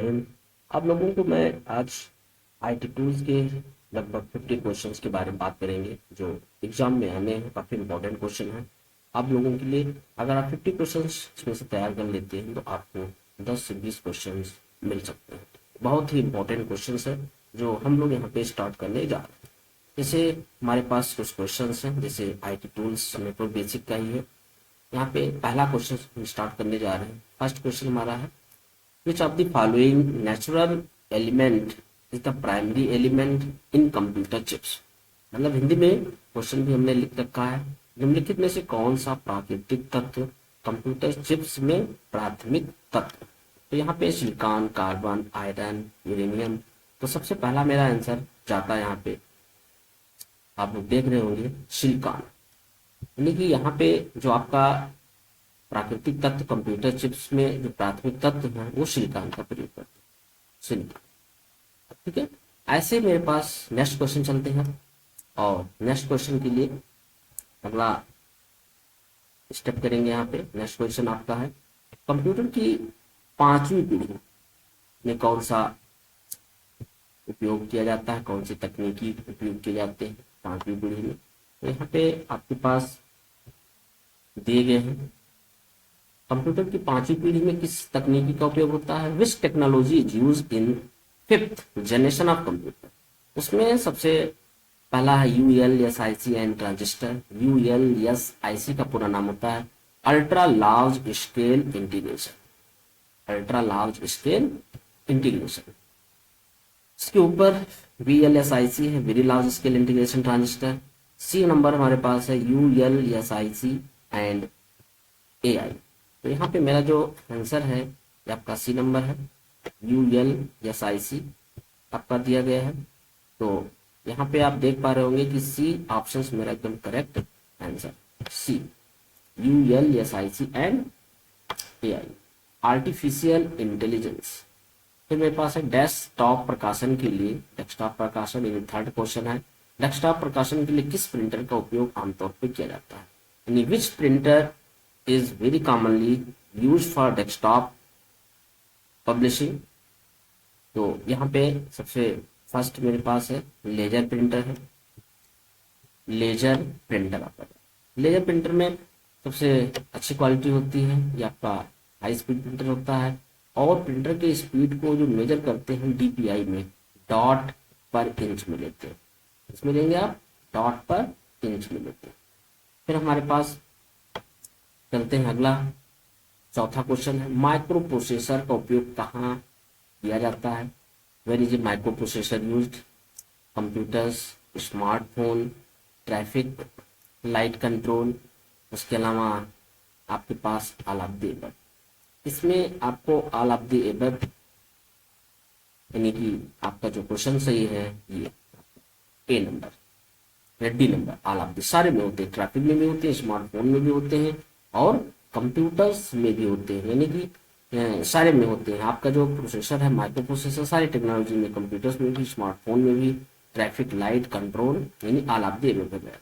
हिंद। आप लोगों को मैं आज आईटी टूल्स के लगभग 50 क्वेश्चंस के बारे में बात करेंगे जो एग्जाम में आने हैं। काफ़ी इंपॉर्टेंट क्वेश्चन है आप लोगों के लिए। अगर आप 50 क्वेश्चंस इसमें से तैयार कर लेते हैं तो आपको 10 से 20 क्वेश्चंस मिल सकते हैं। बहुत ही इंपॉर्टेंट क्वेश्चंस है जो हम लोग यहाँ पे स्टार्ट करने जा रहे हैं। जैसे हमारे पास कुछ क्वेश्चंस हैं, जैसे आईटी टूल्स हमें तो बेसिक का ही है। यहाँ पे पहला क्वेश्चन हम स्टार्ट करने जा रहे हैं। फर्स्ट क्वेश्चन हमारा है, which of the following natural element is the primary element in computer chips। मतलब हिंदी में क्वेश्चन भी हमने लिख रखा है, निम्नलिखित में से कौन सा प्राकृतिक तत्व कंप्यूटर चिप्स में प्राथमिक तत्व। तो यहाँ पे सिलिकॉन, कार्बन, आयरन, यूरेनियम। तो सबसे पहला मेरा आंसर जाता है यहाँ पे, आप लोग देख रहे होंगे, सिलिकॉन। यानी कि यहाँ पे जो आपका प्राकृतिक तत्व कंप्यूटर चिप्स में जो प्राथमिक तत्व है वो सिलिकॉन का प्रयोग करते हैं, सिलिकॉन। ठीक है, ऐसे मेरे पास नेक्स्ट क्वेश्चन चलते हैं। और नेक्स्ट क्वेश्चन के लिए अगला स्टेप करेंगे। यहाँ पे नेक्स्ट क्वेश्चन आपका है, कंप्यूटर की 5वीं पीढ़ी में कौन सा उपयोग किया जाता है, कौन सी तकनीकी उपयोग किए जाते हैं 5वीं पीढ़ी में। तो यहाँ पे आपके पास दिए गए हैं, कंप्यूटर की 5वीं पीढ़ी में किस तकनीकी का उपयोग होता है। विच technology is use in 5th generation of computer. उसमें सबसे पहला है ULSIC एंड ट्रांजिस्टर। ULSIC का पूरा नाम होता है ultra large scale integration. Ultra large scale integration. इसके ऊपर VLSIC है, very large scale integration transistor. C number हमारे पास है ULSIC एंड AI। तो यहाँ पे मेरा जो आंसर है ये आपका सी नंबर है, ULSIC आपका दिया गया है। तो यहाँ पे आप देख पा रहे होंगे कि सी ऑप्शन मेरा एकदम correct answer, C ULSIC and AI। Artificial intelligence. फिर मेरे पास है डेस्कटॉप प्रकाशन के लिए, डेस्कटॉप प्रकाशन यानी थर्ड क्वेश्चन है, डेस्कटॉप प्रकाशन के लिए किस प्रिंटर का उपयोग आमतौर पर किया जाता है। यानी विच printer is very commonly used for desktop publishing। तो यहाँ पे सबसे फर्स्ट मेरे पास है लेजर प्रिंटर है, लेजर प्रिंटर आपका। लेजर प्रिंटर में सबसे अच्छी क्वालिटी होती है, ये आपका हाई स्पीड प्रिंटर होता है। और प्रिंटर के स्पीड को जो मेजर करते हैं DPI में, डॉट पर इंच में लेते हैं। इसमें लेंगे आप डॉट पर इंच में लेते हैं। फिर हमारे पास चलते हैं अगला, चौथा क्वेश्चन है, माइक्रो प्रोसेसर का उपयोग कहाँ किया जाता है। Where is a micro processor used. Computers, smartphone, traffic light control. उसके अलावा आपके पास ऑल ऑफ द एबव। इसमें आपको ऑल ऑफ द एबव यानी कि आपका जो क्वेश्चन सही है ये A number, D number. All of the सारे में होते हैं, ट्रैफिक में भी होते हैं, स्मार्टफोन में भी होते हैं और कंप्यूटर्स में भी होते हैं, यानी कि सारे में होते हैं। आपका जो प्रोसेसर है माइक्रो प्रोसेसर सारी टेक्नोलॉजी में, कंप्यूटर्स में भी, स्मार्टफोन में भी, ट्रैफिक लाइट कंट्रोल यानी ऑल ऑफ द एबव है।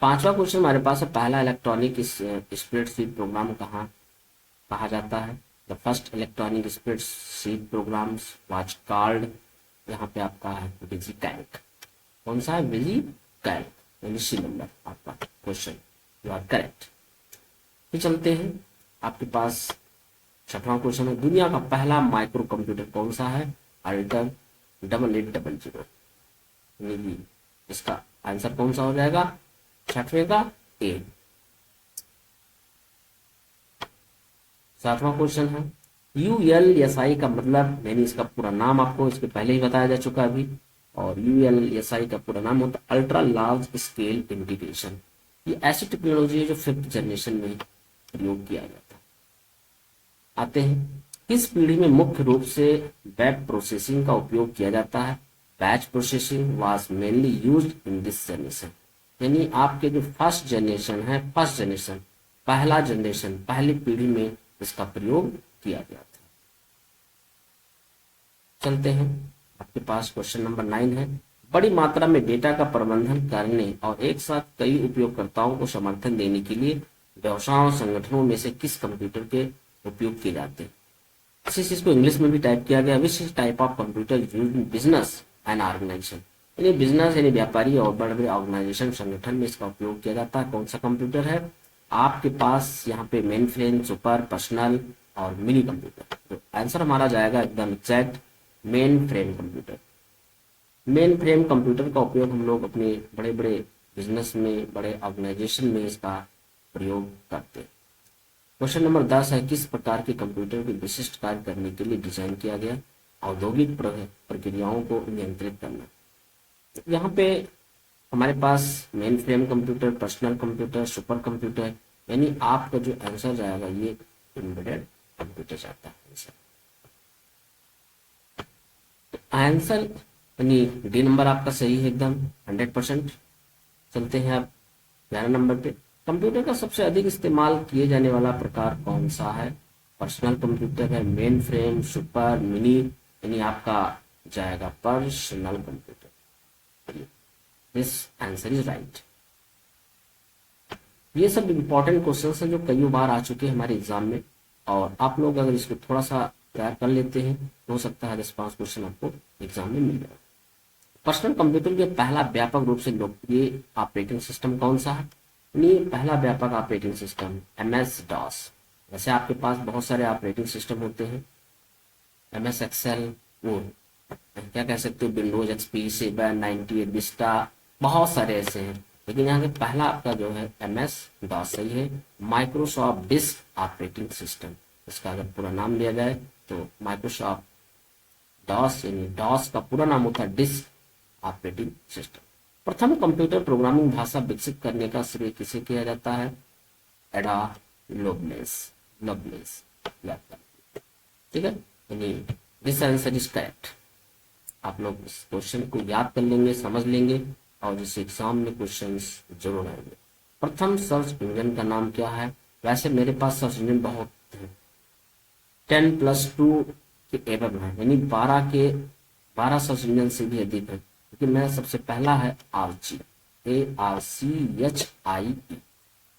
पांचवा क्वेश्चन हमारे पास है, पहला इलेक्ट्रॉनिक स्प्रेडशीट प्रोग्राम कहाँ कहा जाता है। The first electronic spreadsheet programs was called, यहाँ पे आपका है विजीकैल्क। कौन सा है, विजीकैल्क यानी सी नंबर आपका क्वेश्चन, यू आर करेक्ट। फिर चलते हैं, आपके पास छठवां क्वेश्चन है, दुनिया का पहला माइक्रो कंप्यूटर कौन सा है। अल्टर 8800। इसका आंसर कौन सा हो जाएगा, छठवें का ए। सातवां क्वेश्चन है, ULSI का मतलब, मैंने इसका पूरा नाम आपको इसके पहले ही बताया जा चुका अभी। और ULSI का पूरा नाम होता है अल्ट्रा लार्ज स्केल इंटीग्रेशन। ये ऐसी टेक्नोलॉजी है जो 5th जनरेशन में प्रयोग किया जाता है। आते हैं, किस पीढ़ी में मुख्य रूप से वेब प्रोसेसिंग का उपयोग किया जाता है। Batch processing was mainly used in this generation. यानी आपके जो फर्स्ट जनरेशन है, फर्स्ट जनरेशन, पहला जनरेशन, पहली पीढ़ी में इसका प्रयोग किया गया था। चलते हैं, आपके पास क्वेश्चन नंबर 9 है, बड़ी मात्रा में डेटा का प्रबंधन करने और एक साथ कई उपयोगकर्ताओं को समर्थन देने के लिए व्यवसायों संगठनों में से किस कंप्यूटर के उपयोग किए जाते हैं। इसी चीज को इंग्लिश में भी टाइप किया गया, which type of computer use in business and organization, यानी बिजनेस यानी व्यापारी और बड़े बड़े ऑर्गेनाइजेशन संगठन में इसका उपयोग किया जाता है। कौन सा कंप्यूटर है आपके पास यहाँ पे, मेन फ्रेम, सुपर, पर्सनल और मिनी कंप्यूटर। तो आंसर हमारा जाएगा एकदम exact main frame computer. Main frame computer का उपयोग हम लोग अपने बड़े बड़े बिजनेस में, बड़े ऑर्गेनाइजेशन में इसका प्रयोग करते हैं। क्वेश्चन नंबर 10 है, किस प्रकार के कंप्यूटर के विशिष्ट कार्य करने के लिए डिजाइन किया गया? औद्योगिक प्रक्रियाओं को नियंत्रित करना। यहाँ पे हमारे पास mainframe computer, personal computer, supercomputer, यानी आपका जो आंसर जाएगा ये एम्बेडेड कंप्यूटर जाता है आंसर, यानी डी नंबर आपका सही है एकदम 100%। चलते हैं आप 11 नंबर पे, कंप्यूटर का सबसे अधिक इस्तेमाल किए जाने वाला प्रकार कौन सा है? पर्सनल कंप्यूटर है, मेन फ्रेम, सुपर, मिनी, यानी आपका जाएगा personal computer. This answer is right. ये सब इंपॉर्टेंट क्वेश्चन हैं जो कई बार आ चुके हैं हमारे एग्जाम में, और आप लोग अगर इसको थोड़ा सा तैयार कर लेते हैं तो हो सकता है 10-5 क्वेश्चन आपको एग्जाम में मिल जाए। पर्सनल कंप्यूटर के पहला व्यापक रूप से लोकप्रिय ऑपरेटिंग सिस्टम कौन सा है? पहला व्यापक ऑपरेटिंग सिस्टम MS DOS। वैसे आपके पास बहुत सारे ऑपरेटिंग सिस्टम होते हैं, MS एक्सेल, वो क्या कह सकते हो, विंडोज XP, 7, 98, विस्टा, बहुत सारे ऐसे हैं, लेकिन यहाँ पे पहला आपका जो है MS DOS सही है। माइक्रोसॉफ्ट डिस्क ऑपरेटिंग सिस्टम, इसका अगर पूरा नाम लिया जाए तो माइक्रोसॉफ्ट DOS, यानी DOS का पूरा नाम होता है डिस्क ऑपरेटिंग सिस्टम। प्रथम कंप्यूटर प्रोग्रामिंग भाषा विकसित करने का श्रेय किसे किया जाता है? एडा लोवलेस लैपटॉप, ठीक है, यानी दिस आंसर इज करेक्ट। आप लोग इस क्वेश्चन को याद कर लेंगे, समझ लेंगे, और इस एग्जाम में क्वेश्चन जरूर आएंगे। प्रथम सर्च इंजन का नाम क्या है? वैसे मेरे पास सर्च इंजन बहुत है, 10+2 के एवं है, यानी 12 सर्च इंजन से भी अधिक है, लेकिन मेरा सबसे पहला है आर्ची, ARCHIE,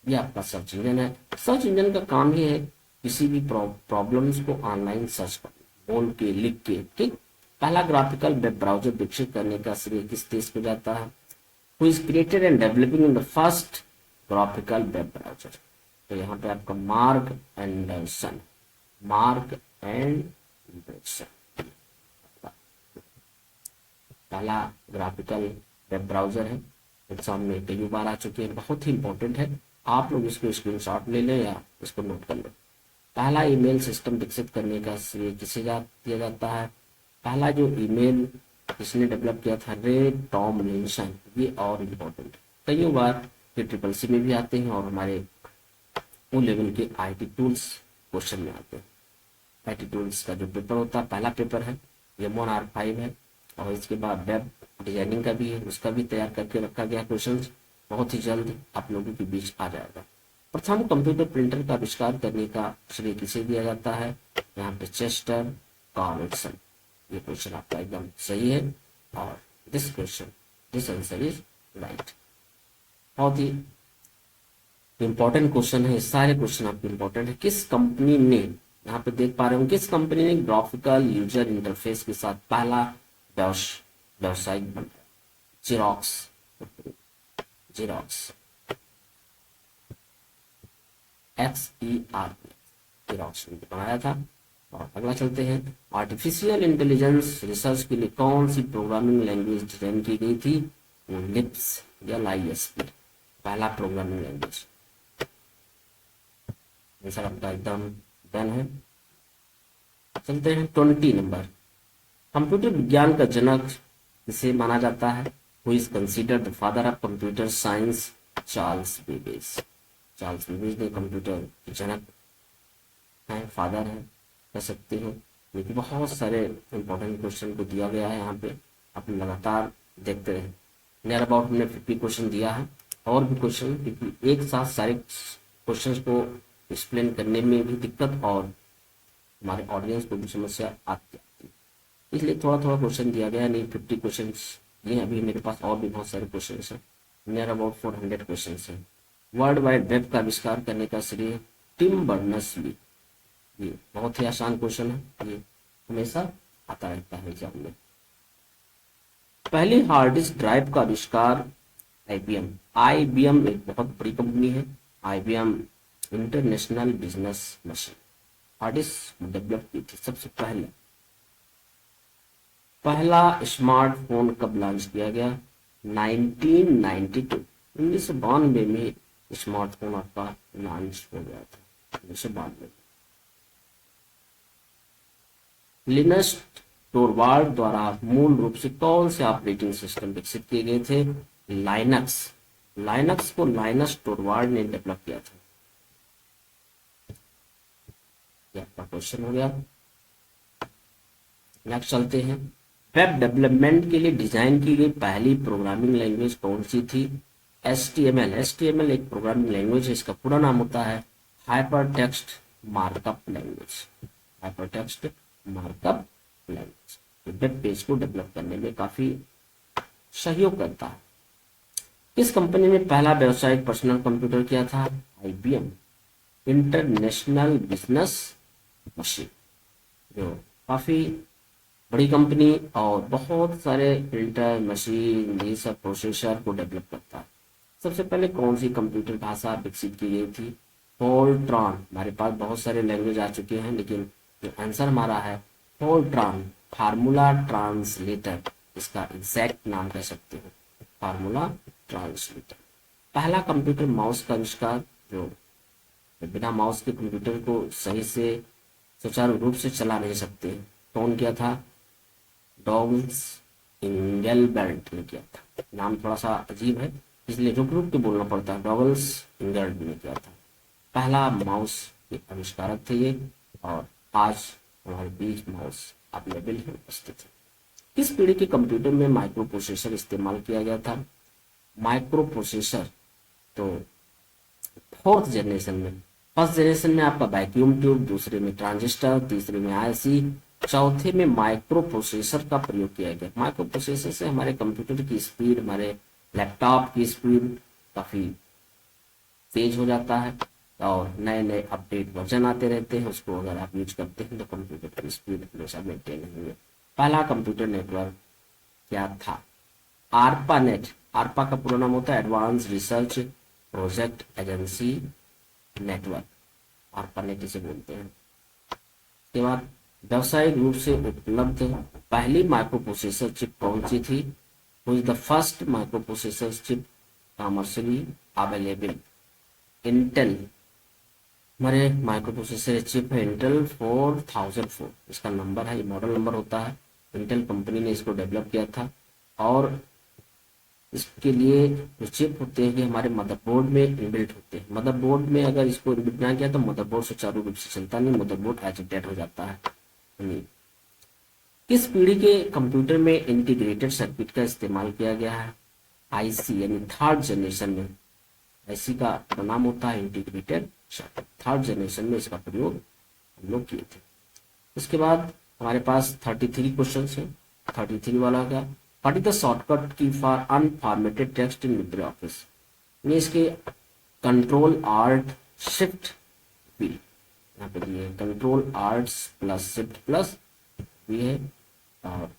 ये आपका सर्च इंजन है। सर्च इंजन का काम ही है किसी भी प्रॉब्लम्स को ऑनलाइन सर्च करना, बोल के, लिख के, ठीक। पहला ग्राफिकल वेब ब्राउजर विकसित करने का श्रेय किस देश को जाता है? Who is created and developing in the first graphical web browser? तो यहाँ पे आपका मार्क एंडरसन, पहला ग्राफिकल वेब ब्राउजर है, एग्जाम में कई बार आ चुके हैं, बहुत ही इंपॉर्टेंट है। आप लोग इसको स्क्रीनशॉट ले लें या इसको नोट कर लो। पहला ईमेल सिस्टम विकसित करने का श्रेय किसे दिया जाता है? पहला जो ईमेल इसने डेवलप किया था, रे टॉमलिंसन, ये और इम्पोर्टेंट, कई बार ये SSC में भी आते हैं और हमारे वो लेवल के IT टूल्स क्वेश्चन में आते हैं। IT टूल्स का जो पेपर होता है, पहला पेपर है M1R5 है, और इसके बाद वेब डिजाइनिंग का भी है, उसका भी तैयार करके रखा गया क्वेश्चन, बहुत ही जल्द आप लोगों के बीच आ जाएगा। प्रथम कंप्यूटर प्रिंटर का आविष्कार करने का श्रेय किसे दिया जाता है? यहाँ पे चेस्टर कॉर्नेटसन, ये क्वेश्चन आपका एकदम सही है, और दिस आंसर इज राइट। बहुत ही इंपॉर्टेंट क्वेश्चन है, सारे क्वेश्चन आपके इंपॉर्टेंट है। किस कंपनी ने, यहाँ पे देख पा रहे हो, किस कंपनी ने ग्राफिकल यूजर इंटरफेस के साथ पहला व्यावसायिक बनाया? जेरॉक्स XER, जेरॉक्स ने बनाया था। और अगला चलते हैं, आर्टिफिशियल इंटेलिजेंस रिसर्च के लिए कौन सी प्रोग्रामिंग लैंग्वेज डिजाइन की गई थी? लिप्स या LISP, पहला प्रोग्रामिंग लैंग्वेज। आंसर आपका एकदम डन है। चलते हैं 20 नंबर, कंप्यूटर विज्ञान का जनक किसे माना जाता है? Who is considered the father of computer science? Charles Babbage ने कंप्यूटर के जनक है, फादर है, कह सकते हो। लेकिन बहुत सारे इंपॉर्टेंट क्वेश्चन को दिया गया है यहाँ पे, आप लगातार देखते रहे। नियर अबाउट हमने 50 क्वेश्चन दिया है, और भी क्वेश्चन, क्योंकि एक साथ सारे क्वेश्चन को एक्सप्लेन करने में भी दिक्कत और हमारे ऑडियंस को भी समस्या आती है, इसलिए थोड़ा थोड़ा क्वेश्चन दिया गया। नहीं 50 क्वेश्चन ये अभी मेरे पास और भी बहुत सारे क्वेश्चन हैं, नियर अबाउट 400 क्वेश्चन हैं। वर्ल्ड वाइड वेब का आविष्कार करने का श्रेय टिम बर्नर्स-ली, ये बहुत ही आसान क्वेश्चन है, ये हमेशा आता रहता है एग्जाम में। पहली हार्ड डिस्क ड्राइव का आविष्कार आईबीएम। आईबीएम एक बहुत बड़ी कंपनी है, IBM international business machine hard disk develop की थी सबसे पहले। पहला स्मार्टफोन कब लॉन्च किया गया? 1992, 1992 में स्मार्टफोन आपका लॉन्च हो गया था, 1992। लिनस टोरवाल्ड द्वारा मूल रूप से कौन से ऑपरेटिंग सिस्टम विकसित किए गए थे? लाइनक्स। लाइनक्स को लाइनस टोरवाल्ड ने डेवलप किया था। ये आपका क्वेश्चन हो गया। नेक्स्ट चलते हैं। वेब डेवलपमेंट के लिए डिजाइन की गई पहली प्रोग्रामिंग लैंग्वेज कौन सी थी? HTML। HTML एक प्रोग्रामिंग लैंग्वेज है, इसका पूरा नाम होता है hyper text markup language. Hyper text markup language web page को डेवलप करने में काफी सहयोग करता है। किस कंपनी ने पहला व्यावसायिक पर्सनल कंप्यूटर किया था? IBM इंटरनेशनल बिजनेस मशीन, जो काफी बड़ी कंपनी और बहुत सारे प्रिंटर मशीन ये सब प्रोसेसर को डेवलप करता है। सबसे पहले कौन सी कंप्यूटर भाषा विकसित की गई थी? फोर्ट्रॉन। हमारे पास बहुत सारे लैंग्वेज आ चुके हैं, लेकिन जो आंसर हमारा है फोर्ट्रॉन, फार्मूला ट्रांसलेटर, इसका एग्जैक्ट नाम कह सकते हो, फार्मूला ट्रांसलेटर। पहला कंप्यूटर माउस का आविष्कार, जो बिना माउस के कंप्यूटर को सही से सुचारू रूप से चला नहीं सकते, कौन किया था? डॉगल्स इंगेलबर्ट ने किया था। नाम थोड़ा सा अजीब है, इसलिए रुक रुक के बोलना पड़ता है। डॉगल्स इंगेलबर्ट ने किया था। पहला माउस के आविष्कारक थे ये, और आज हमारे बीच माउस अवेलेबल है, उपस्थित है। किस पीढ़ी के कंप्यूटर में माइक्रो प्रोसेसर इस्तेमाल किया गया था? माइक्रो प्रोसेसर तो फोर्थ जनरेशन में। फर्स्ट जनरेशन में आपका वैक्यूम ट्यूब, दूसरे में ट्रांजिस्टर, तीसरे में आईसी, चौथे में माइक्रो प्रोसेसर का प्रयोग किया गया। माइक्रो प्रोसेसर से हमारे कंप्यूटर की स्पीड, हमारे लैपटॉप की स्पीड काफी तेज हो जाता है, और नए नए अपडेट वर्जन आते रहते हैं। उसको अगर आप यूज करते हैं तो कंप्यूटर की स्पीड हमेशा मेंटेन होगी। पहला कंप्यूटर नेटवर्क क्या था? आरपा नेट। आरपा का पूरा नाम होता है advance research project agency network, आरपा net इसे बोलते हैं। इसके बाद व्यावसायिक रूप से उपलब्ध पहली माइक्रो प्रोसेसर चिप कौन सी थी? हुई the first micro processor chip commercially available? Intel. हमारे माइक्रो प्रोसेसर चिप है इंटेल 4004, इसका नंबर है, ये मॉडल नंबर होता है। इंटेल कंपनी ने इसको डेवलप किया था, और इसके लिए जो चिप होते हैं ये हमारे मदरबोर्ड में इनबिल्ट होते हैं। मदरबोर्ड में अगर इसको इनबिल्ट ना किया तो मदरबोर्ड सुचारू रूप से चलता नहीं, मदरबोर्ड एजिटेट हो जाता है। किस पीढ़ी के कंप्यूटर में इंटीग्रेटेड सर्किट का इस्तेमाल किया गया है? आईसी, यानी थर्ड जनरेशन में। आईसी का नाम होता है इंटीग्रेटेड सर्किट, थर्ड जनरेशन में इसका प्रयोग हम लोग किए थे। उसके बाद हमारे पास 33 क्वेश्चन है। 33 वाला क्या? What is the shortcut key for unformatted text in LibreOffice? ये इसके कंट्रोल आर्ट शिफ्ट वी, यहाँ पे दिए control alts plus shift plus V है, और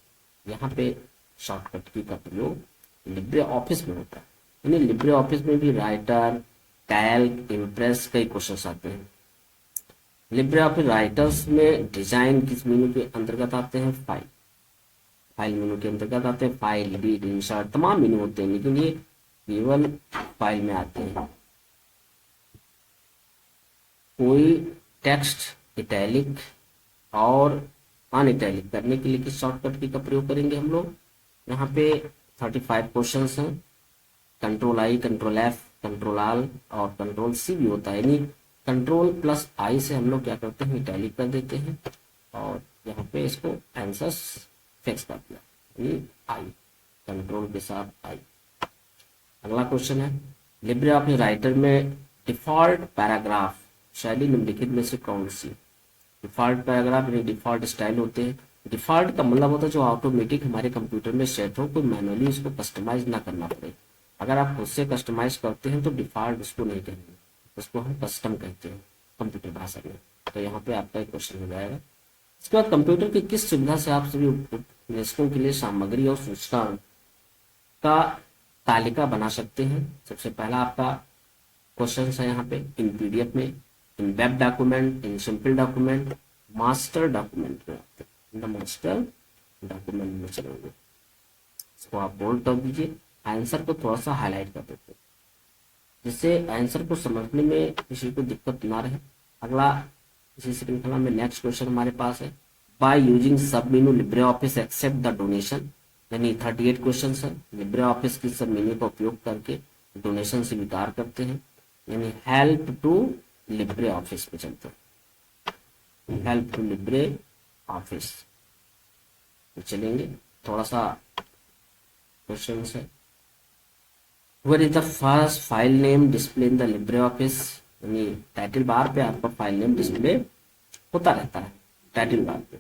यहाँ पे शॉर्टकट की का प्रयोग लिब्रे ऑफिस में होता है। यानी लिब्रे ऑफिस में भी राइटर, कैल्क, इम्प्रेस कई क्वेश्चन आते हैं। लिब्रे ऑफिस राइटर्स में डिजाइन किस मेनू के अंतर्गत आते हैं? फाइल, फाइल मेनू के अंतर्गत आते हैं। फाइल, रीड, इंसर्ट तमाम मेनू होते हैं, लेकिन ये केवल फाइल में आते हैं। कोई टेक्स्ट इटैलिक और अनइटैलिक करने के लिए किस शॉर्टकट की का प्रयोग करेंगे हम लोग? यहाँ पे 35 क्वेश्चंस हैं। Control I, control F, control L और कंट्रोल सी भी होता है, यानी कंट्रोल प्लस आई से हम लोग क्या करते हैं? इटैलिक कर देते हैं, और यहाँ पे इसको आंसर्स फिक्स कर दिया, यानी आई, कंट्रोल के साथ आई। अगला क्वेश्चन है, लिब्रे ऑफिस राइटर में डिफॉल्ट पैराग्राफ शैली निम्नलिखित में से कौन सी? डिफॉल्ट पैराग्राफ यानी डिफॉल्ट स्टाइल होते हैं। डिफॉल्ट का मतलब होता है जो ऑटोमेटिक हमारे कंप्यूटर में सेट हो, कोई मैनुअली इसको कस्टमाइज ना करना पड़े। अगर आप खुद से कस्टमाइज करते हैं तो डिफॉल्ट उसको नहीं कहेंगे, उसको हम कस्टम कहते हैं कंप्यूटर भाषा में। तो यहाँ पे आपका एक क्वेश्चन हो जाएगा। इसके बाद कंप्यूटर की किस सुविधा से आप सभी उपन्यासकों के लिए सामग्री और सूचना का तालिका बना सकते हैं। सबसे पहला आपका क्वेश्चन है यहाँ पे, इन पीडीएफ में, इन वेब डॉक्यूमेंट, इन सिंपल डॉक्यूमेंट, मास्टर डॉक्यूमेंट में आते हैं, मास्टर डॉक्यूमेंट में चलेंगे। इसको आप बोल्ड कर दीजिए, आंसर को थोड़ा सा हाईलाइट कर देते हैं जिससे आंसर को समझने में किसी को दिक्कत ना रहे। अगला इसी श्रृंखला में नेक्स्ट क्वेश्चन हमारे पास है, by using sub menu LibreOffice accept the donation, यानी 38 क्वेश्चन है। लिब्रे ऑफिस की सब मेन्यू का उपयोग करके डोनेशन स्वीकार करते हैं, यानी हेल्प टू लिब्रे ऑफिस पे चलते हैं, हेल्प टू लिब्रे ऑफिस तो चलेंगे। थोड़ा सा क्वेश्चन है, what is the first file name display in the Libre office, यानी टाइटल बार पे आपका फाइल नेम डिस्प्ले होता रहता है टाइटल बार पे।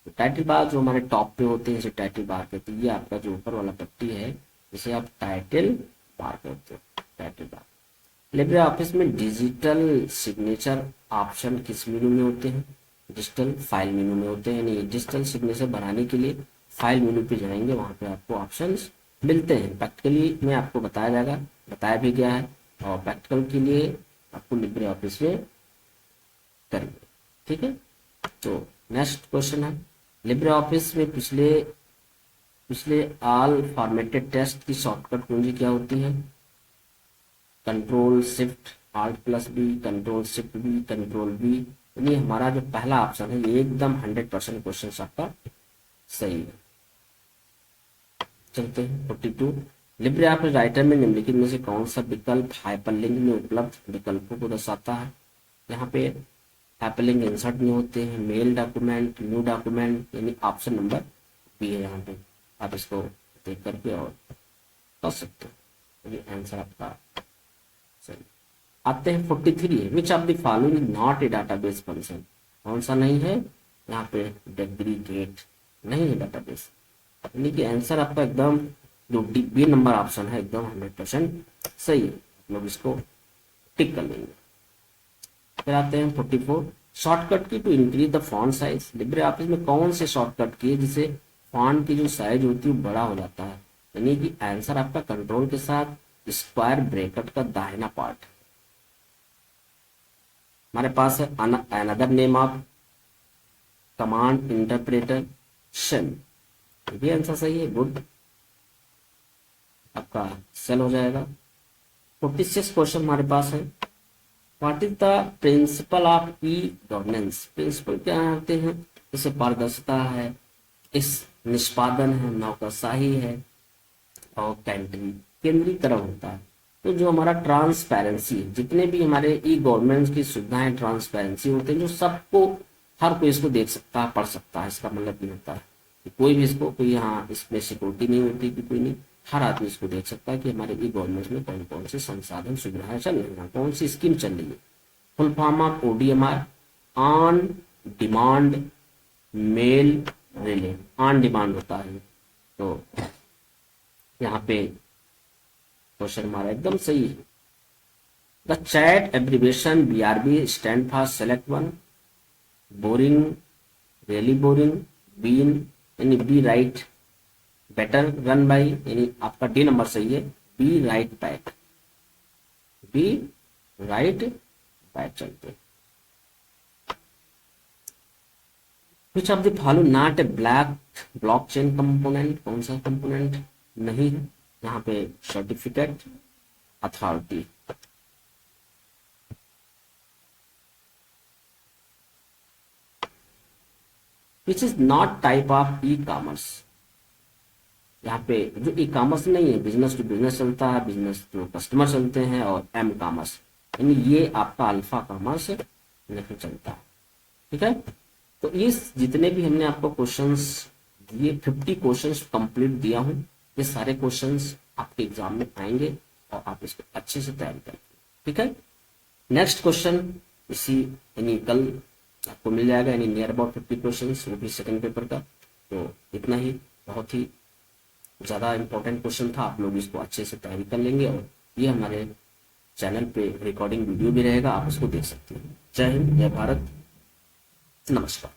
तो टाइटल बार जो हमारे टॉप पे होते हैं जैसे टाइटल बार पे, तो ये आपका जो ऊपर वाला पट्टी है इसे आप टाइटल बार कहते हो, टाइटल बार। लिब्रे ऑफिस में डिजिटल सिग्नेचर ऑप्शन किस मेनू में होते हैं, डिजिटल फाइल मेनू में होते हैं। यानी डिजिटल सिग्नेचर बनाने के लिए फाइल मेनू पे जाएंगे, वहां पे आपको ऑप्शंस मिलते हैं। प्रैक्टिकली में आपको बताया जाएगा, बताया भी गया है, और प्रैक्टिकल के लिए आपको लिब्रे ऑफिस में करेंगे, ठीक है। तो नेक्स्ट क्वेश्चन है, लिब्रे ऑफिस में पिछले ऑल फॉर्मेटेड टेक्स्ट की शॉर्टकट कुंजी क्या होती है, control shift alt plus B, control shift B, control B. यानी हमारा जो पहला ऑप्शन है ये एकदम 100% क्वेश्चन आपका सही है। चलते हैं 42, लिब्रे ऑफिस राइटर में निम्नलिखित में से कौन सा विकल्प हाइपरलिंक में उपलब्ध विकल्पों को दर्शाता है। यहाँ पे हाइपरलिंक इंसर्ट में होते हैं, मेल डॉक्यूमेंट, न्यू डॉक्यूमेंट, यानी ऑप्शन नंबर बी है। यहाँ पे आप इसको देख करके और कर सकते हो, ये आंसर आपका सही। आते हैं 43 है, विच of the following is not a database function, कौन सा नहीं है, यहाँ पे डेग्रीगेट नहीं है डाटाबेस, यानी कि आंसर आपका एकदम जो बी नंबर ऑप्शन है एकदम 100% सही है। लोग इसको टिक कर लेंगे। फिर आते हैं 44, shortcut key to increase the font size, LibreOffice में कौन से शॉर्टकट की जिससे फॉन्ट की जो साइज होती है बड़ा हो जाता है, यानी कि आंसर आपका कंट्रोल के साथ स्क्वायर ब्रैकेट का दाहिना पार्ट। हमारे पास है another name of command interpreter shell, ये आंसर सही है, गुड, आपका सेल हो जाएगा। 46 क्वेश्चन हमारे पास है, what is the principle of e governance, principle क्या होते हैं, जैसे पारदर्शिता है, इस निष्पादन है, नौकरशाही है, और केंद्रीकरण होता है। तो जो हमारा ट्रांसपेरेंसी, जितने भी हमारे ई गवर्नमेंट की सुविधाएं ट्रांसपेरेंसी होते हैं, जो सबको हर कोई इसको देख सकता है, पढ़ सकता है, इसका मतलब नहीं होता है कि कोई भी इसको कोई यहाँ इसमें सिक्योरिटी नहीं होती कि कोई नहीं, हर आदमी इसको देख सकता है कि हमारे ई गवर्नमेंट में कौन कौन से संसाधन सुविधाएं चल रही है, कौन सी स्कीम चल रही है। Full form of ODMR, on demand mail relay, on demand होता है। तो यहाँ पे क्वेश्चन हमारा एकदम सही है। The chat abbreviation BRB stand for select one, boring, really boring, been, यानी be right, better, run by, यानी आपका डी नंबर सही है, be right back, be right back चलते। Which of the follow not a blockchain component, कौन सा component नहीं है, यहाँ पे certificate authority. Which is not type of e commerce, यहाँ पे जो ई कॉमर्स नहीं है, बिजनेस टू बिजनेस चलता है, बिजनेस टू कस्टमर चलते हैं, और एम कॉमर्स, यानी ये आपका अल्फा कॉमर्स नहीं चलता, ठीक है। तो इस जितने भी हमने आपको क्वेश्चंस दिए, 50 क्वेश्चंस कंप्लीट दिया हूं, ये सारे क्वेश्चंस आपके एग्जाम में आएंगे और आप इसको अच्छे से तैयारी करेंगे, ठीक है। नेक्स्ट क्वेश्चन इसी यानी कल आपको मिल जाएगा, यानी नियर अबाउट 50 क्वेश्चंस, वो भी सेकंड पेपर का। तो इतना ही, बहुत ही ज्यादा इंपॉर्टेंट क्वेश्चन था, आप लोग इसको अच्छे से तैयारी कर लेंगे और ये हमारे चैनल पे रिकॉर्डिंग वीडियो भी रहेगा, आप उसको देख सकते हैं। जय हिंद, जय भारत, नमस्कार।